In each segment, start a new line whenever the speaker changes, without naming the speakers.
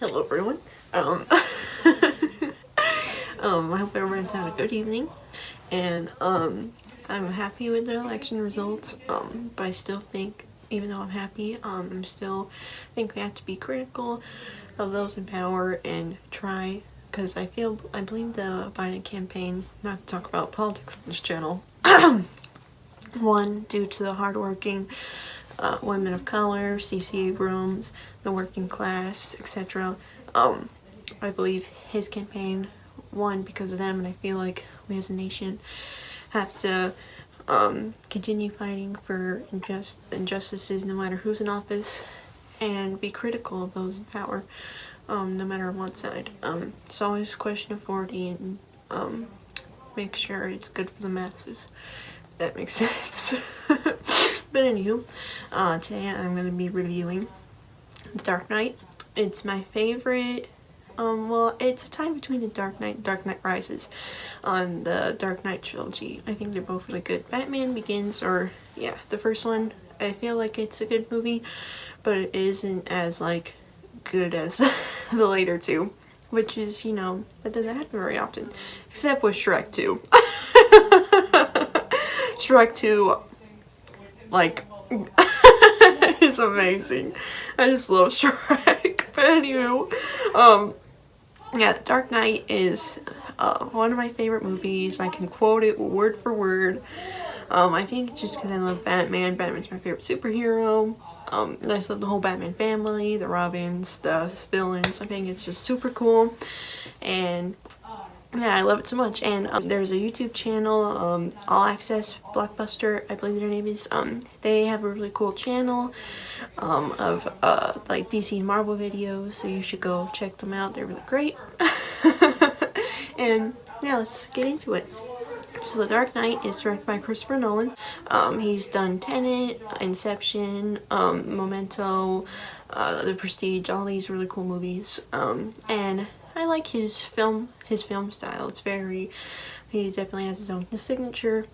Hello everyone. I hope everyone's having a good evening, and I'm happy with the election results, but I still think, even though I'm happy, I'm still think we have to be critical of those in power and try, because I believe the Biden campaign, not to talk about politics on this channel, one, due to the hardworking women of color, Stacey Abrams, the working class, etc. I believe his campaign won because of them, and I feel like we as a nation have to continue fighting for injustices no matter who's in office, and be critical of those in power, no matter on what side. It's always question authority and make sure it's good for the masses, if that makes sense. But anywho, today I'm going to be reviewing The Dark Knight. It's my favorite, well, it's a tie between The Dark Knight and Dark Knight Rises on the Dark Knight trilogy. I think they're both really good. Batman Begins, or yeah, the first one, I feel like it's a good movie, but it isn't as like good as the later two, which is, you know, that doesn't happen very often, except with Shrek 2. Shrek 2, like, it's amazing. I just love Shrek. But anywho, yeah, The Dark Knight is one of my favorite movies. I can quote it word for word. I think just because I love Batman. Batman's my favorite superhero. I just love the whole Batman family, the Robins, the villains. I think it's just super cool. And yeah, I love it so much. And there's a YouTube channel, All Access Blockbuster, I believe their name is. They have a really cool channel of like DC and Marvel videos, so you should go check them out. They're really great. And yeah, let's get into it. So The Dark Knight is directed by Christopher Nolan. He's done Tenet, Inception, Memento, The Prestige, all these really cool movies. And I like his film style. It's he definitely has his own signature.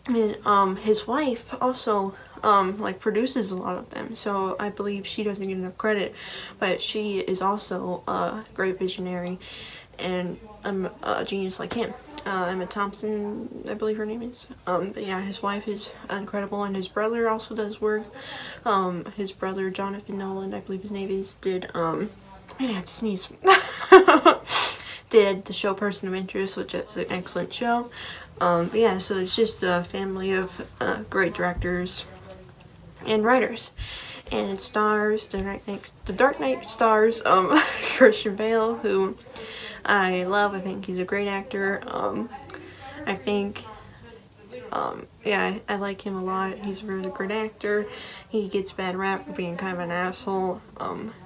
And his wife also like produces a lot of them, so I believe she doesn't get enough credit, but she is also a great visionary and a genius like him. Emma Thompson, I believe her name is. But yeah, his wife is incredible, and his brother also does work. His brother Jonathan Nolan, I believe his name is, did I'm gonna have to sneeze. Did the show Person of Interest, which is an excellent show. But yeah, so it's just a family of great directors and writers. And it stars, The Dark Knight stars Christian Bale, who I love. I think he's a great actor. I think, yeah, I like him a lot. He's a really great actor. He gets bad rap for being kind of an asshole.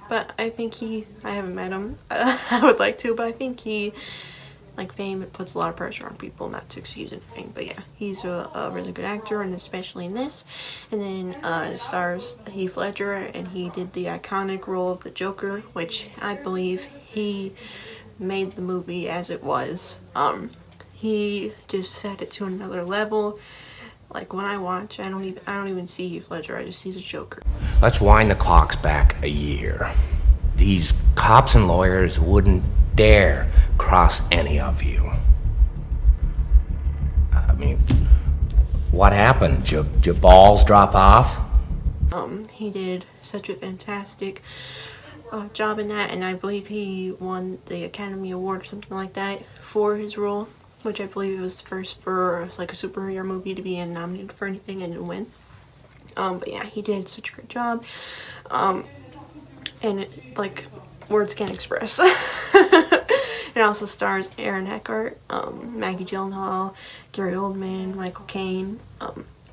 But I think I haven't met him. I would like to, but I think like fame, it puts a lot of pressure on people not to excuse anything. But yeah, he's a really good actor, and especially in this. And then it stars Heath Ledger, and he did the iconic role of the Joker, which I believe he made the movie as it was. He just set it to another level. Like when I watch, I don't even see Heath Ledger, I just see the Joker.
Let's wind the clocks back a year. These cops and lawyers wouldn't dare cross any of you. I mean, what happened? Your balls drop off?
He did such a fantastic job in that, and I believe he won the Academy Award or something like that for his role, which I believe it was the first for like a superhero movie to be nominated for anything and to win. But yeah, he did such a great job. And like, words can't express. It also stars Aaron Eckhart, Maggie Gyllenhaal, Gary Oldman, Michael Caine.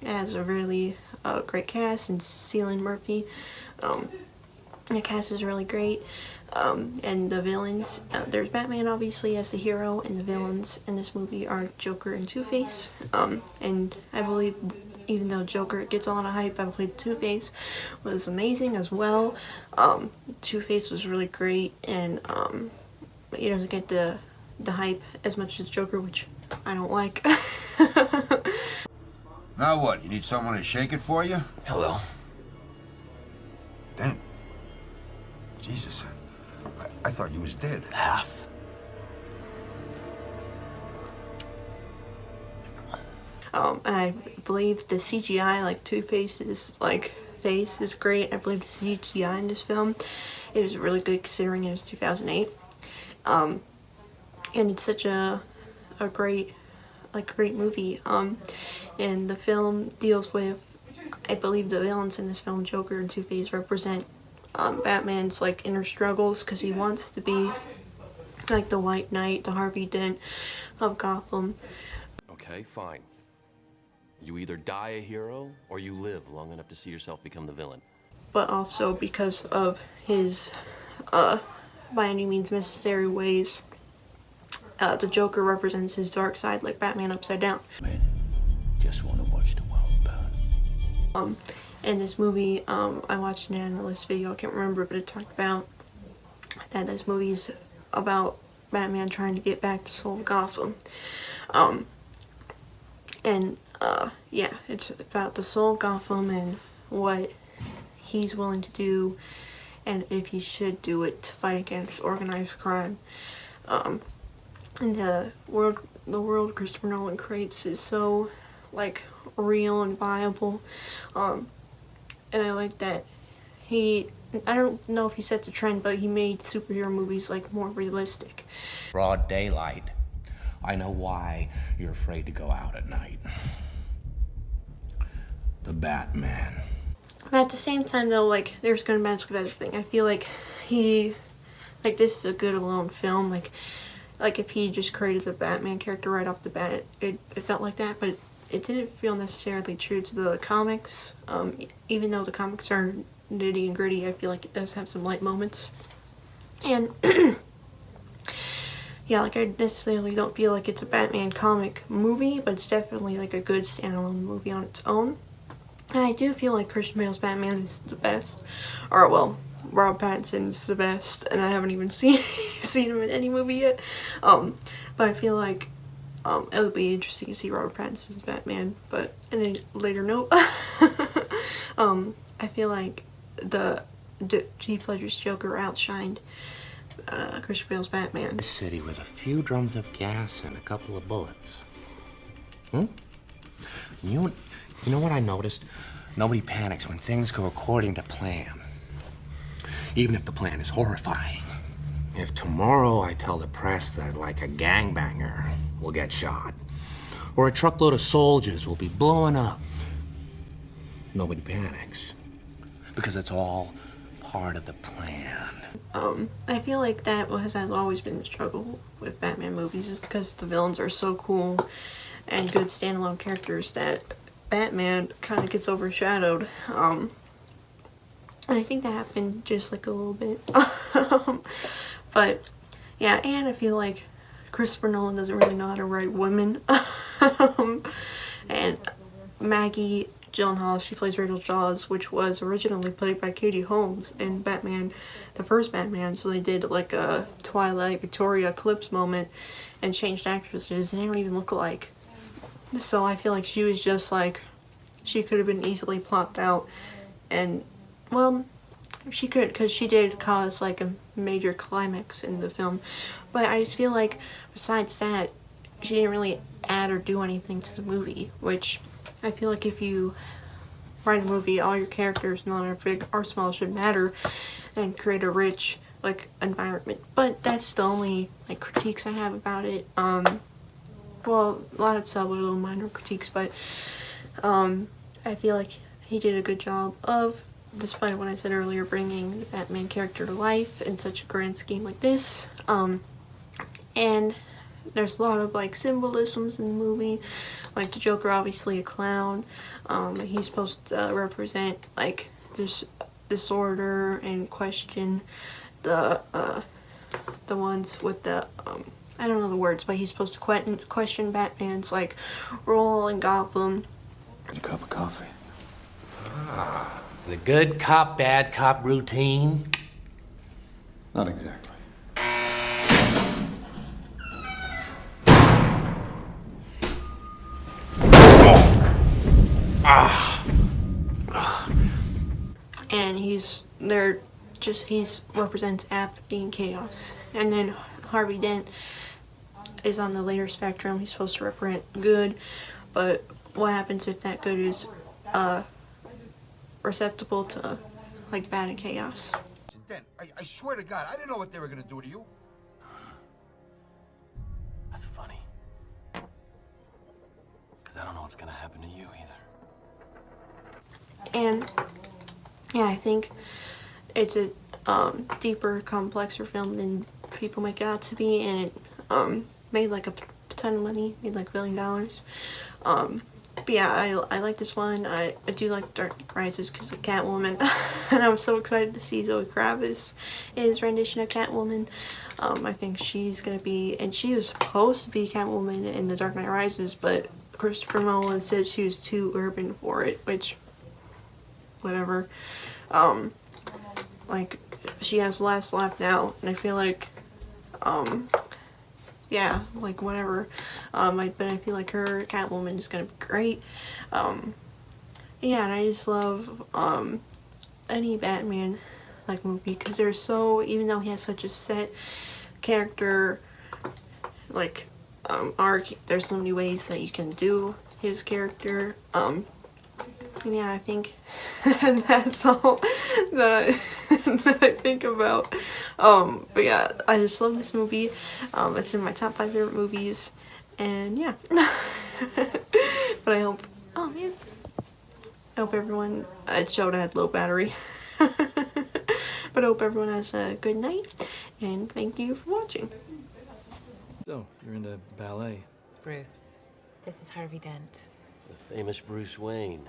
It has a really great cast, and Cillian Murphy. The cast is really great. And the villains, there's Batman obviously as the hero, and the villains in this movie are Joker and Two-Face. And I believe, even though Joker gets a lot of hype, I believe Two-Face was amazing as well. Two-Face was really great, and he doesn't get the hype as much as Joker, which I don't like.
Now what? You need someone to shake it for you?
Hello.
Damn. Jesus. I thought you was dead.
Half.
And I believe the CGI, like Two-Face's like face is great. I believe the CGI in this film, it was really good considering it was 2008. And it's such a great movie. And the film deals with, I believe the villains in this film, Joker and Two-Face, represent Batman's like inner struggles, because he wants to be like the White Knight, the Harvey Dent of Gotham.
Okay, fine. You either die a hero or you live long enough to see yourself become the villain.
But also because of his by any means necessary ways, the Joker represents his dark side, like Batman upside down.
Man, just want to watch the world burn.
In this movie, I watched an analyst video, I can't remember, but it talked about that this movie's about Batman trying to get back to Soul of Gotham. Yeah, it's about the Soul of Gotham and what he's willing to do, and if he should do it, to fight against organized crime. And the world Christopher Nolan creates is so like real and viable, and I like that I don't know if he set the trend, but he made superhero movies like more realistic.
Broad daylight. I know why you're afraid to go out at night. The Batman.
But at the same time though, like, there's good and bad with everything. I feel like this is a good alone film, like if he just created the Batman character right off the bat, it felt like that, but it didn't feel necessarily true to the comics. Even though the comics are nitty and gritty, I feel like it does have some light moments. And yeah, like, I necessarily don't feel like it's a Batman comic movie, but it's definitely like a good standalone movie on its own. And I do feel like Christian Bale's Batman is the best. Or, well, Rob Pattinson's the best, and I haven't even seen him in any movie yet. But I feel like it would be interesting to see Robert Pattinson's Batman. But in a later note, I feel like the Heath Ledger's Joker outshined Christian Bale's Batman.
A city with a few drums of gas and a couple of bullets. You know what I noticed? Nobody panics when things go according to plan. Even if the plan is horrifying. If tomorrow I tell the press that like a gangbanger will get shot, or a truckload of soldiers will be blowing up, nobody panics. Because it's all part of the plan.
I feel like that has always been the struggle with Batman movies, is because the villains are so cool and good standalone characters that Batman kind of gets overshadowed. And I think that happened just like a little bit. But yeah, and I feel like Christopher Nolan doesn't really know how to write women. And Maggie Gyllenhaal, she plays Rachel Dawes, which was originally played by Katie Holmes in Batman, the first Batman. So they did like a Twilight Victoria Eclipse moment and changed actresses, and they don't even look alike. So I feel like she was just like, she could have been easily plopped out, and well, she could, because she did cause like a major climax in the film, but I just feel like besides that, she didn't really add or do anything to the movie, which I feel like if you write a movie, all your characters, no matter big or small, should matter and create a rich like environment. But that's the only like critiques I have about it. Well, a lot of subtle little minor critiques, but I feel like he did a good job of, despite what I said earlier, bringing the Batman character to life in such a grand scheme like this. And there's a lot of like symbolisms in the movie, like the Joker, obviously a clown. He's supposed to represent like this disorder and question the ones with the I don't know the words, but he's supposed to question Batman's like role in Gotham.
A cup of coffee.
The good cop, bad cop routine.
Not exactly.
And they're just he's represents apathy and chaos. And then Harvey Dent is on the later spectrum. He's supposed to represent good, but what happens if that good is receptible to like bad and chaos?
Dent, I swear to God, I didn't know what they were gonna do to you.
That's funny. Because I don't know what's gonna happen to you either.
And yeah, I think it's a deeper, complexer film than people make it out to be, and it made like a ton of money, made like $1 billion. But yeah, I like this one. I do like Dark Knight Rises because of Catwoman, and I'm so excited to see Zoe Kravitz his rendition of Catwoman. I think she's gonna be, and she was supposed to be Catwoman in The Dark Knight Rises, but Christopher Nolan said she was too urban for it, which, whatever. Like, she has last laugh now, and I feel like, yeah, like, whatever. But I feel like her Catwoman is gonna be great. Yeah, and I just love, any Batman, like, movie, because they're so, even though he has such a set character, like, arc, there's so many ways that you can do his character. And yeah, I think that's all that I think about. But yeah, I just love this movie. It's in my top 5 favorite movies, and yeah. But I hope, oh man, I hope everyone, it showed I had low battery. But I hope everyone has a good night, and thank you for watching.
So, you're into ballet.
Bruce, this is Harvey Dent.
The famous Bruce Wayne.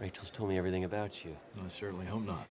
Rachel's told me everything about you.
I certainly hope not.